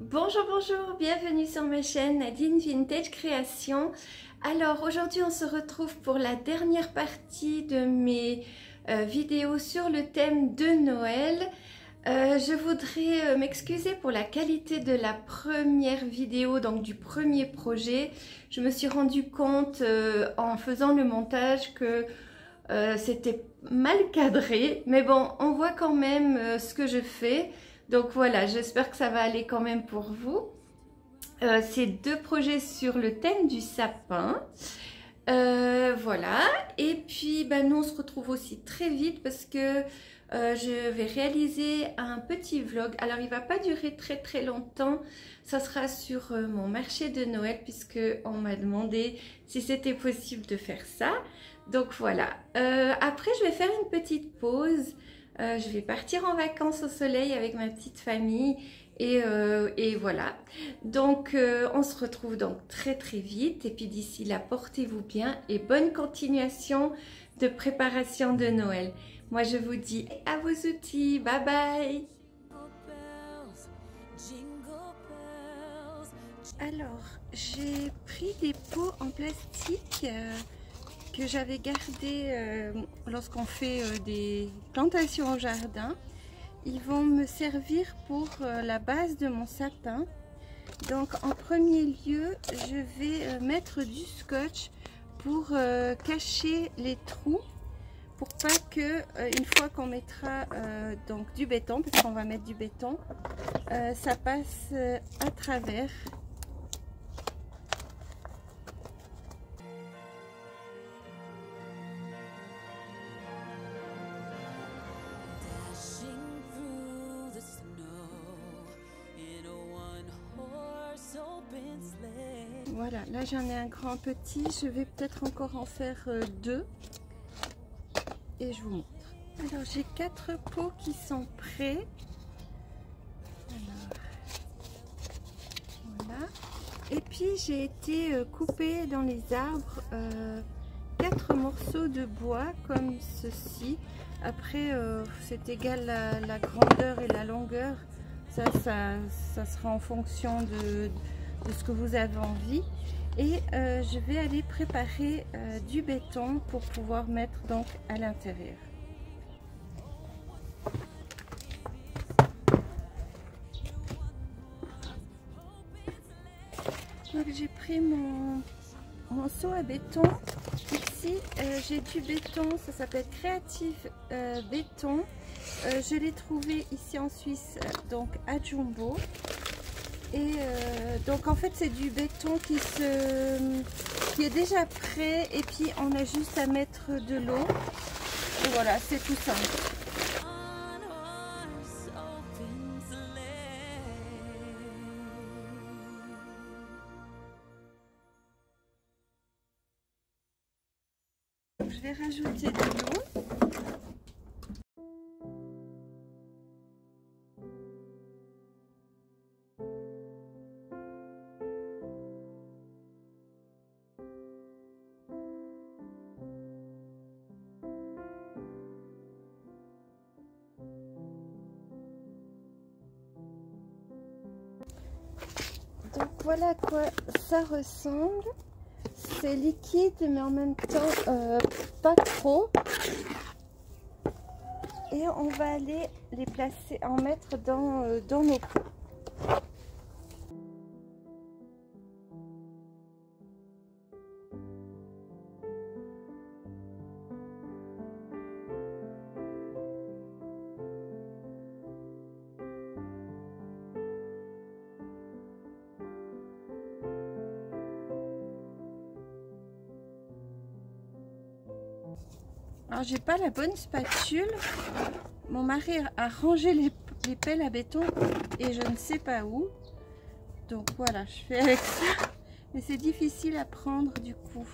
Bonjour, bonjour, bienvenue sur ma chaîne Nadine Vintage Création. Alors aujourd'hui on se retrouve pour la dernière partie de mes vidéos sur le thème de Noël. Je voudrais m'excuser pour la qualité de la première vidéo, donc du premier projet. Je me suis rendu compte en faisant le montage que c'était mal cadré, mais bon, on voit quand même ce que je fais. Donc voilà, j'espère que ça va aller quand même pour vous. C'est deux projets sur le thème du sapin. Voilà, et puis nous on se retrouve aussi très vite parce que je vais réaliser un petit vlog. Alors il va pas durer très longtemps, ça sera sur mon marché de Noël puisque on m'a demandé si c'était possible de faire ça. Donc voilà, après je vais faire une petite pause, je vais partir en vacances au soleil avec ma petite famille. Et voilà, donc on se retrouve donc très vite, et puis d'ici là portez-vous bien et bonne continuation de préparation de Noël. Moi je vous dis à vos outils, bye bye. Alors j'ai pris des pots en plastique que j'avais gardés lorsqu'on fait des plantations au jardin. Ils vont me servir pour la base de mon sapin. Donc en premier lieu, je vais mettre du scotch pour cacher les trous, pour pas que une fois qu'on mettra donc du béton, parce qu'on va mettre du béton, ça passe à travers. Voilà, là j'en ai un grand petit, je vais peut-être encore en faire deux et je vous montre. Alors j'ai 4 pots qui sont prêts. Alors, voilà. Et puis j'ai été couper dans les arbres 4 morceaux de bois comme ceci. Après c'est égal la grandeur et la longueur, ça sera en fonction de ce que vous avez envie. Et je vais aller préparer du béton pour pouvoir mettre donc à l'intérieur. Donc j'ai pris mon seau à béton. Ici j'ai du béton, ça s'appelle Creative Béton. Je l'ai trouvé ici en Suisse, donc à Jumbo. Et donc en fait c'est du béton qui est déjà prêt, et puis on a juste à mettre de l'eau. Et voilà, c'est tout simple. Je vais rajouter de l'eau. Donc voilà à quoi ça ressemble. C'est liquide mais en même temps pas trop. Et on va aller les placer, en mettre dans nos pots. Alors j'ai pas la bonne spatule, mon mari a rangé les pelles à béton et je ne sais pas où, donc voilà, je fais avec ça, mais c'est difficile à prendre du coup.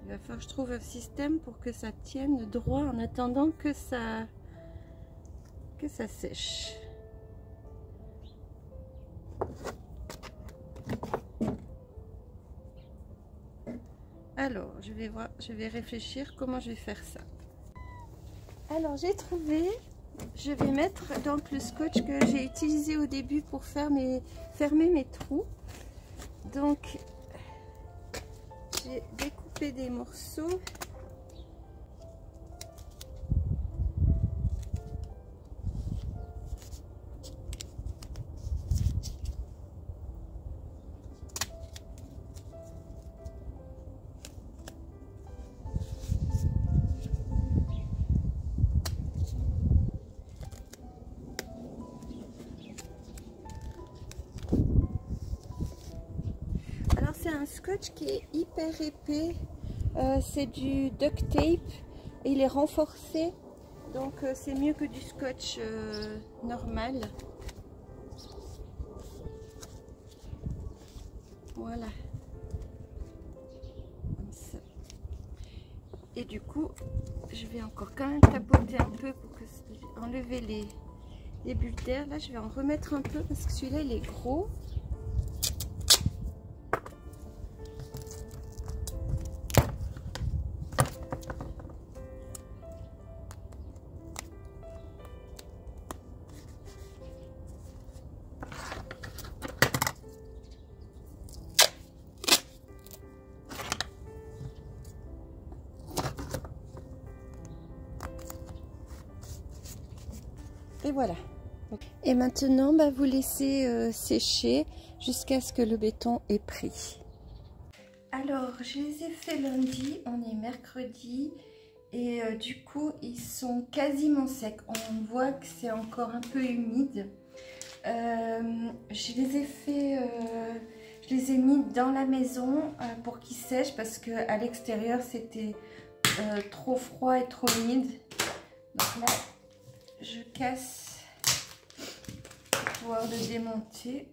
Il va falloir que je trouve un système pour que ça tienne droit en attendant que ça que ça sèche. Alors, je vais réfléchir comment je vais faire ça. Alors, j'ai trouvé, je vais mettre donc le scotch que j'ai utilisé au début pour fermer mes trous. Donc, j'ai découpé des morceaux. C'est un scotch qui est hyper épais, c'est du duct tape et il est renforcé, donc c'est mieux que du scotch normal. Voilà, comme ça. Et du coup je vais encore quand même tapoter un peu pour enlever les bulles d'air. Là je vais en remettre un peu parce que celui-là il est gros. Et voilà. Et maintenant, vous laissez sécher jusqu'à ce que le béton ait pris. Alors, je les ai fait lundi, on est mercredi. Et du coup, ils sont quasiment secs. On voit que c'est encore un peu humide. Je les ai mis dans la maison pour qu'ils sèchent parce qu'à l'extérieur, c'était trop froid et trop humide. Donc là, je casse pour pouvoir le démonter.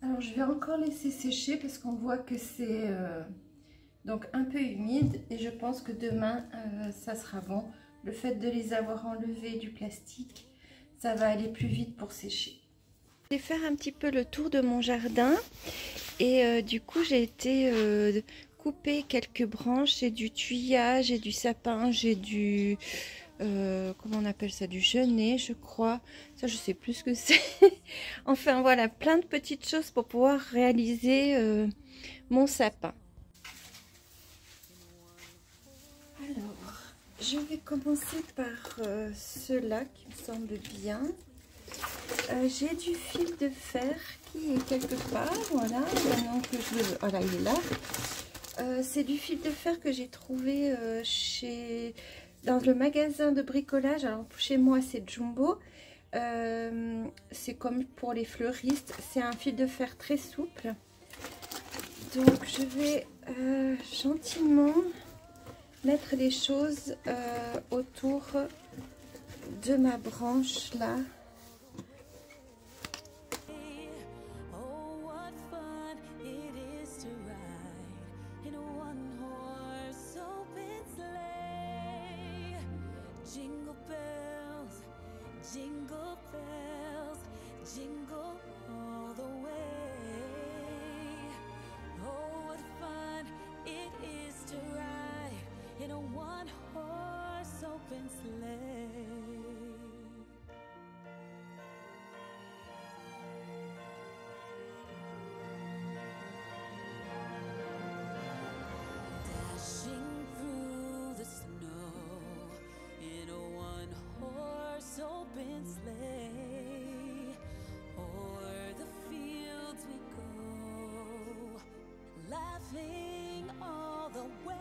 Alors je vais encore laisser sécher parce qu'on voit que c'est donc un peu humide et je pense que demain ça sera bon. Le fait de les avoir enlevés du plastique, ça va aller plus vite pour sécher. Je vais faire un petit peu le tour de mon jardin et du coup j'ai été couper quelques branches. J'ai du thuya, j'ai du sapin, j'ai du... comment on appelle ça, du genêt je crois, ça je sais plus ce que c'est. Enfin voilà, plein de petites choses pour pouvoir réaliser mon sapin. Alors je vais commencer par ceux-là qui me semblent bien. J'ai du fil de fer qui est quelque part, voilà, maintenant que je le... voilà, il est là. C'est du fil de fer que j'ai trouvé dans le magasin de bricolage. Alors chez moi c'est Jumbo, c'est comme pour les fleuristes, c'est un fil de fer très souple. Donc je vais gentiment mettre les choses autour de ma branche là. Jingle bells, jingle all the way. Oh, what fun it is to ride in a one-horse open sleigh. Dashing through the snow in a one-horse open sleigh, o'er the fields we go, laughing all the way.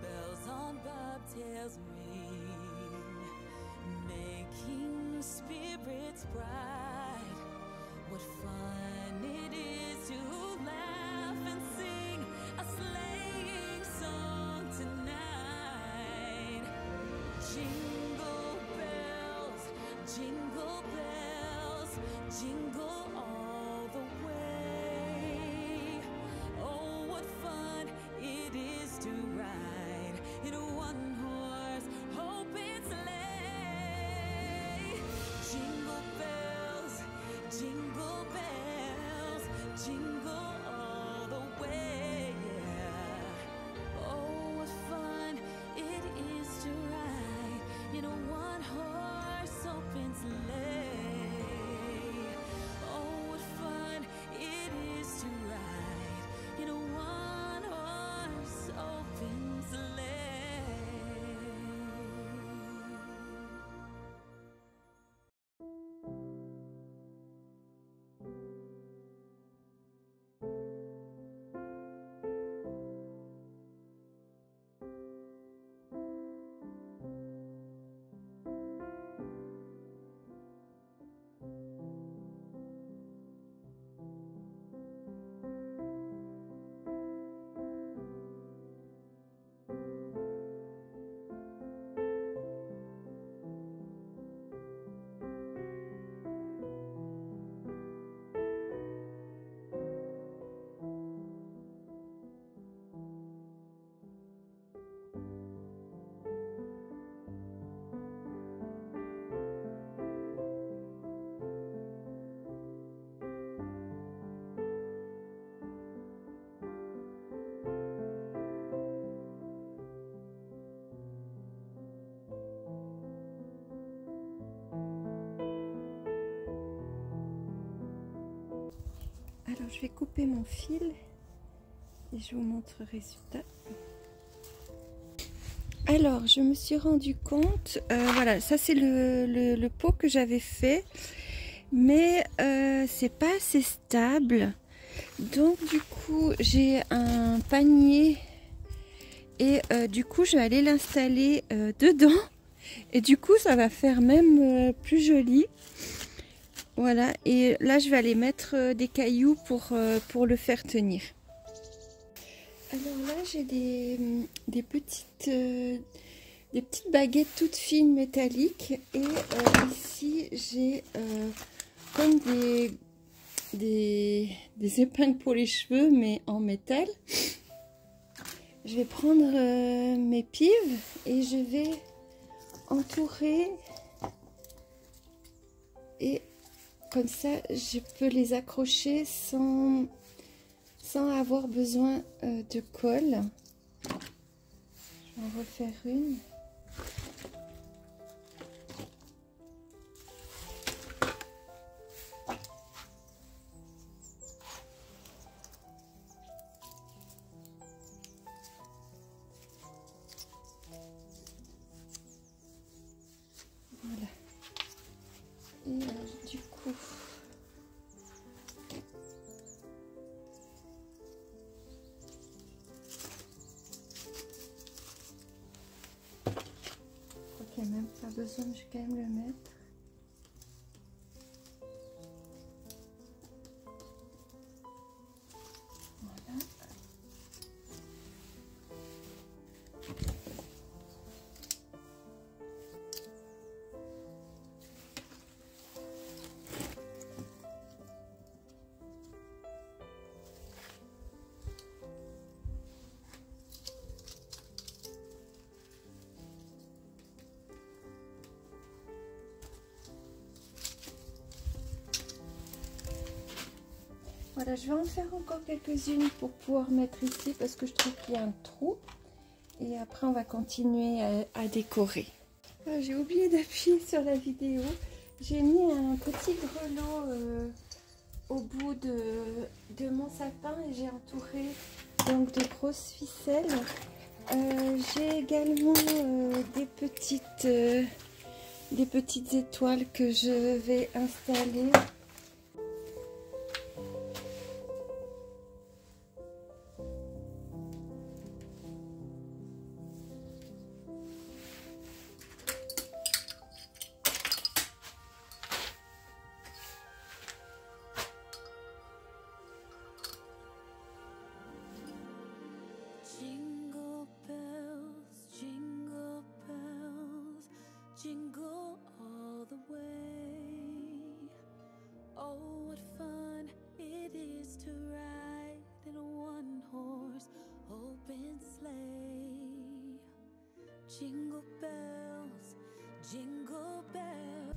Bells on bobtails ring, making spirits bright. What fun it is to laugh and sing a sleighing song tonight. jingle all the way. Oh, what fun it is to ride in a one-horse open sleigh. Oh, what fun it is to ride in a one-horse open sleigh. Alors je vais couper mon fil et je vous montre le résultat. Alors je me suis rendu compte, voilà, ça c'est le pot que j'avais fait, mais c'est pas assez stable. Donc du coup j'ai un panier et du coup je vais aller l'installer dedans et du coup ça va faire même plus joli. Voilà, et là je vais aller mettre des cailloux pour le faire tenir. Alors là j'ai des petites baguettes toutes fines métalliques et ici j'ai comme des épingles pour les cheveux mais en métal. Je vais prendre mes pives et je vais entourer et comme ça, je peux les accrocher sans avoir besoin de colle. Je vais en refaire une. Voilà. Et du coup, je crois qu'il n'y a même pas besoin, je vais quand même le mettre. Voilà. Voilà, je vais en faire encore quelques-unes pour pouvoir mettre ici parce que je trouve qu'il y a un trou. Et après, on va continuer à décorer. Ah, j'ai oublié d'appuyer sur la vidéo. J'ai mis un petit grelot au bout de mon sapin et j'ai entouré donc de grosses ficelles. J'ai également des petites étoiles que je vais installer. Jingle bells, jingle all the way. Oh, what fun it is to ride in a one-horse open sleigh. Jingle bells, jingle bells.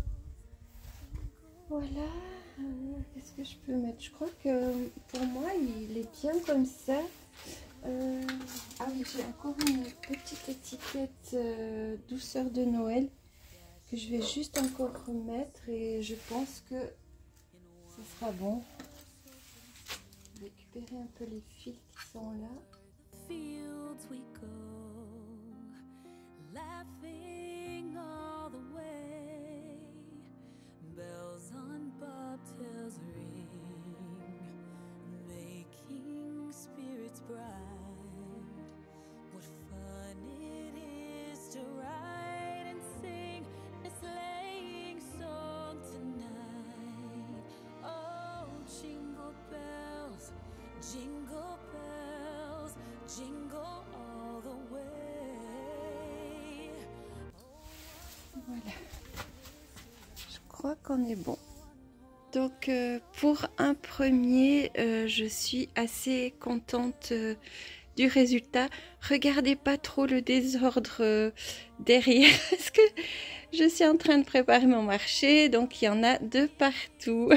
Voilà. Qu'est-ce que je peux mettre? Je crois que pour moi, il est bien comme ça. Ah oui, j'ai encore une petite étiquette douceur de Noël que je vais juste encore remettre et je pense que ça sera bon. Récupérer un peu les fils qui sont là. Fields we go, laughing all the way. Bells on bobtails ring, making spirits bright. What fun it is to ride and sing a sleighing song tonight. Oh, jingle bells, jingle bells, jingle all the way. Voilà. Je crois qu'on est bon. Donc pour un premier, je suis assez contente du résultat. Regardez pas trop le désordre derrière parce que je suis en train de préparer mon marché, donc il y en a de partout.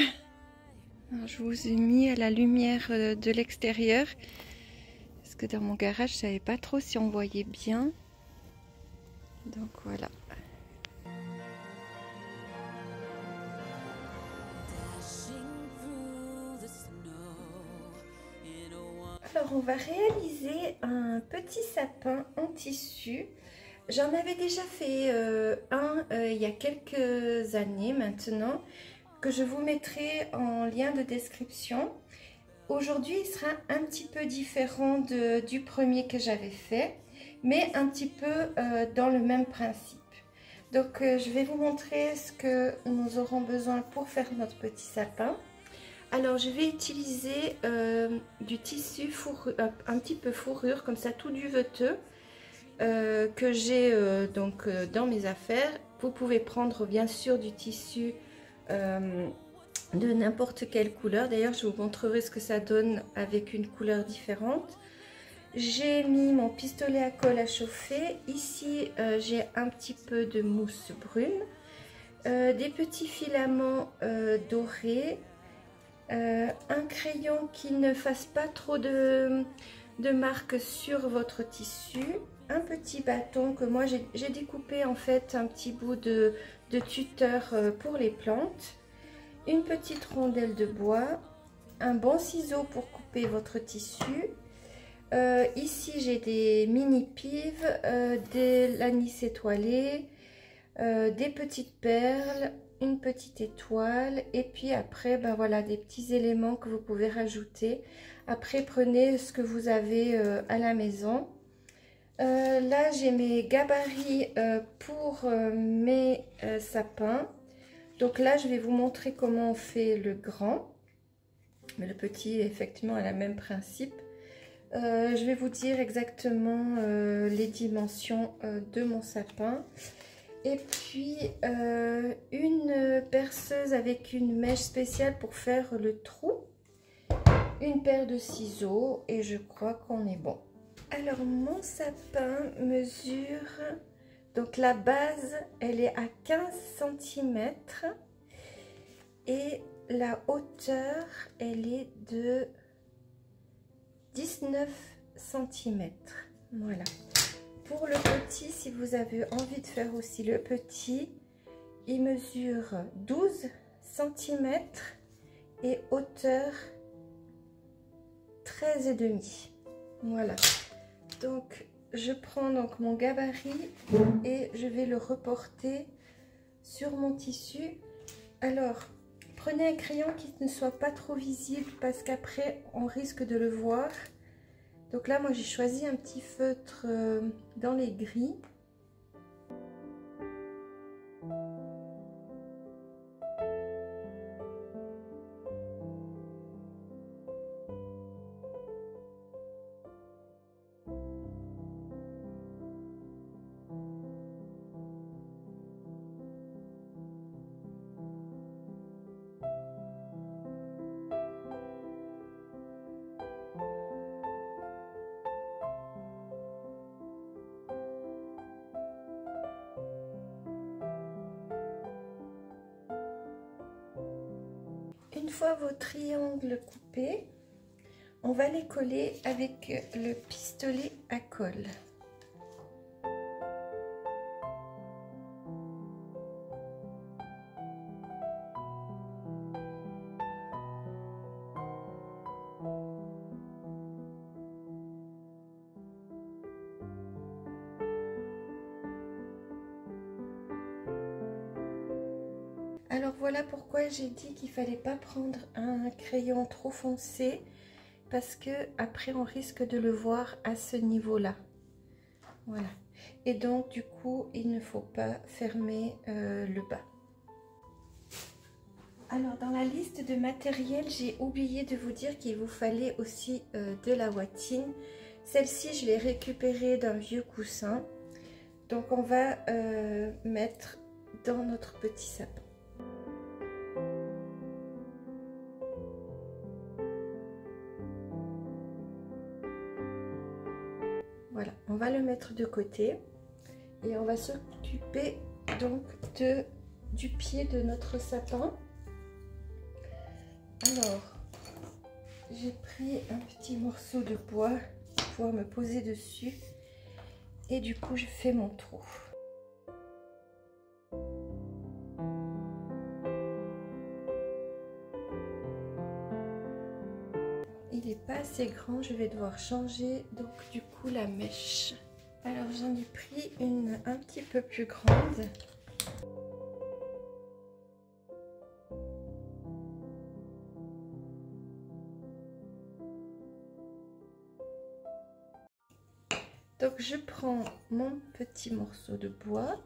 Alors, je vous ai mis à la lumière de l'extérieur parce que dans mon garage je savais pas trop si on voyait bien. Donc voilà. Alors on va réaliser un petit sapin en tissu. J'en avais déjà fait il y a quelques années maintenant, que je vous mettrai en lien de description. Aujourd'hui il sera un petit peu différent du premier que j'avais fait, mais un petit peu dans le même principe. Donc je vais vous montrer ce que nous aurons besoin pour faire notre petit sapin. Alors je vais utiliser du tissu fourrure, un petit peu fourrure, comme ça tout duveteux, que j'ai dans mes affaires. Vous pouvez prendre bien sûr du tissu de n'importe quelle couleur. D'ailleurs je vous montrerai ce que ça donne avec une couleur différente. J'ai mis mon pistolet à colle à chauffer. Ici j'ai un petit peu de mousse brune, des petits filaments dorés, un crayon qui ne fasse pas trop de marques sur votre tissu, un petit bâton que moi j'ai découpé en fait un petit bout de tuteur pour les plantes, une petite rondelle de bois, un bon ciseau pour couper votre tissu. Ici j'ai des mini pives, de l'anis étoilé, des petites perles, une petite étoile, et puis après ben voilà, des petits éléments que vous pouvez rajouter. Après prenez ce que vous avez à la maison. Là j'ai mes gabarits pour mes sapins. Donc là je vais vous montrer comment on fait le grand, mais le petit effectivement a le même principe. Je vais vous dire exactement les dimensions de mon sapin. Et puis une perceuse avec une mèche spéciale pour faire le trou, une paire de ciseaux, et je crois qu'on est bon. Alors mon sapin mesure, donc la base elle est à 15 cm et la hauteur elle est de 19 cm. Voilà. Pour le petit, si vous avez envie de faire aussi le petit, il mesure 12 cm et hauteur 13,5. Voilà. Donc je prends donc mon gabarit et je vais le reporter sur mon tissu. Alors prenez un crayon qui ne soit pas trop visible parce qu'après on risque de le voir. Donc là moi j'ai choisi un petit feutre dans les gris. fois vos triangles coupés, on va les coller avec le pistolet à colle. Alors voilà pourquoi j'ai dit qu'il fallait pas prendre un crayon trop foncé, parce que après on risque de le voir à ce niveau-là. Voilà. Et donc du coup il ne faut pas fermer le bas. Alors dans la liste de matériel, j'ai oublié de vous dire qu'il vous fallait aussi de la ouatine. Celle-ci je l'ai récupérée d'un vieux coussin. Donc on va mettre dans notre petit sapin. Voilà, on va le mettre de côté et on va s'occuper donc du pied de notre sapin. Alors, j'ai pris un petit morceau de bois pour pouvoir me poser dessus et du coup je fais mon trou. Il n'est pas assez grand, je vais devoir changer donc du coup la mèche. Alors j'en ai pris une un petit peu plus grande. Donc je prends mon petit morceau de bois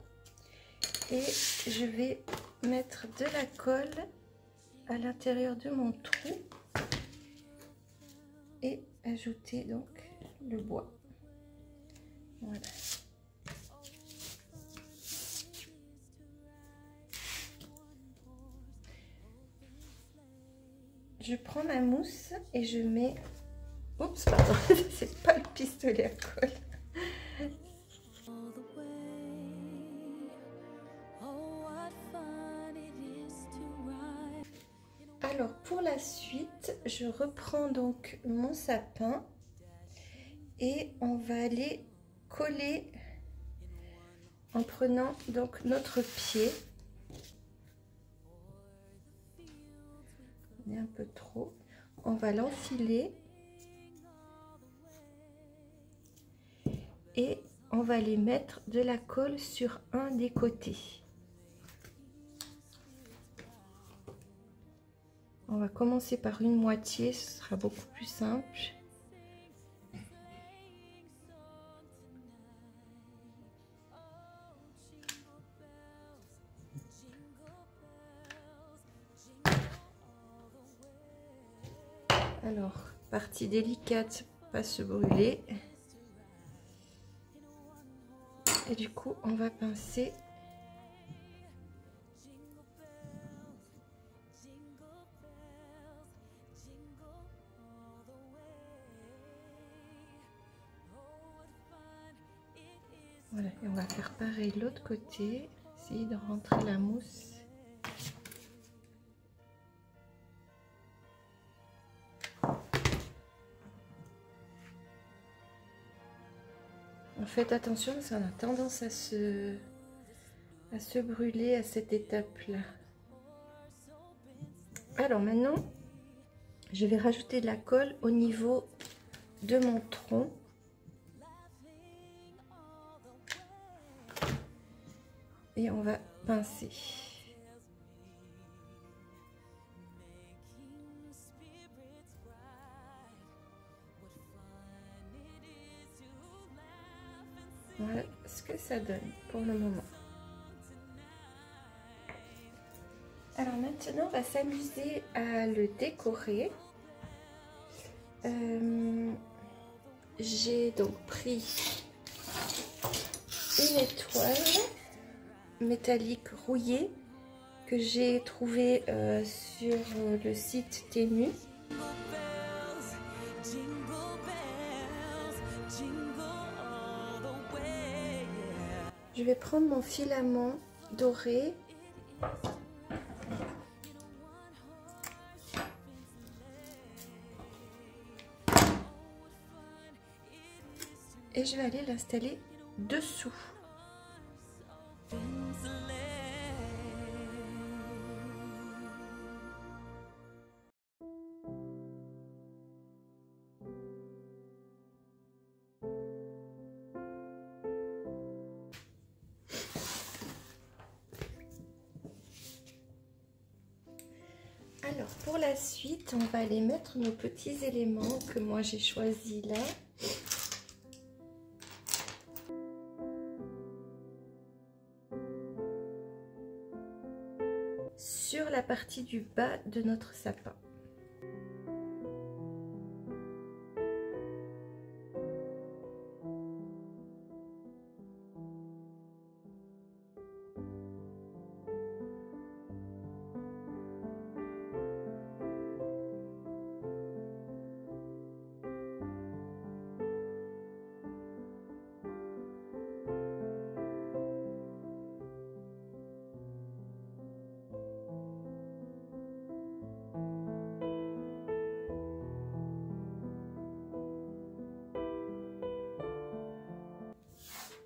et je vais mettre de la colle à l'intérieur de mon trou et ajouter donc le bois. Voilà. Je prends ma mousse et je mets... Oups, pardon, c'est pas le pistolet à colle. Alors pour la suite, je reprends donc mon sapin et on va aller coller en prenant donc notre pied. On est un peu trop. On va l'enfiler et on va aller mettre de la colle sur un des côtés. On va commencer par une moitié, ce sera beaucoup plus simple. Alors, partie délicate, pas se brûler. Et du coup, on va pincer. Voilà, et on va faire pareil de l'autre côté. Essayer de rentrer la mousse. Faites attention, ça a tendance à se brûler à cette étape-là. Alors maintenant, je vais rajouter de la colle au niveau de mon tronc. Et on va pincer. Voilà ce que ça donne pour le moment. Alors maintenant, on va s'amuser à le décorer. J'ai donc pris une étoile métallique rouillée que j'ai trouvée sur le site Temu. Je vais prendre mon filament doré et je vais aller l'installer dessous. Alors pour la suite, on va aller mettre nos petits éléments que moi j'ai choisis là. Sur la partie du bas de notre sapin.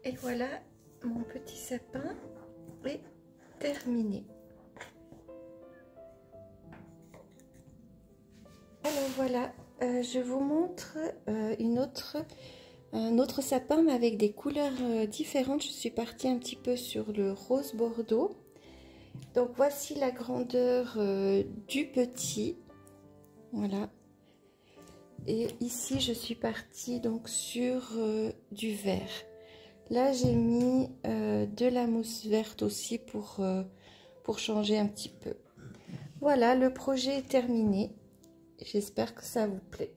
Et voilà, mon petit sapin est terminé. Alors voilà, je vous montre un autre sapin mais avec des couleurs différentes. Je suis partie un petit peu sur le rose bordeaux. Donc voici la grandeur du petit. Voilà. Et ici je suis partie donc sur du vert. Là j'ai mis de la mousse verte aussi pour changer un petit peu. Voilà, le projet est terminé. J'espère que ça vous plaît.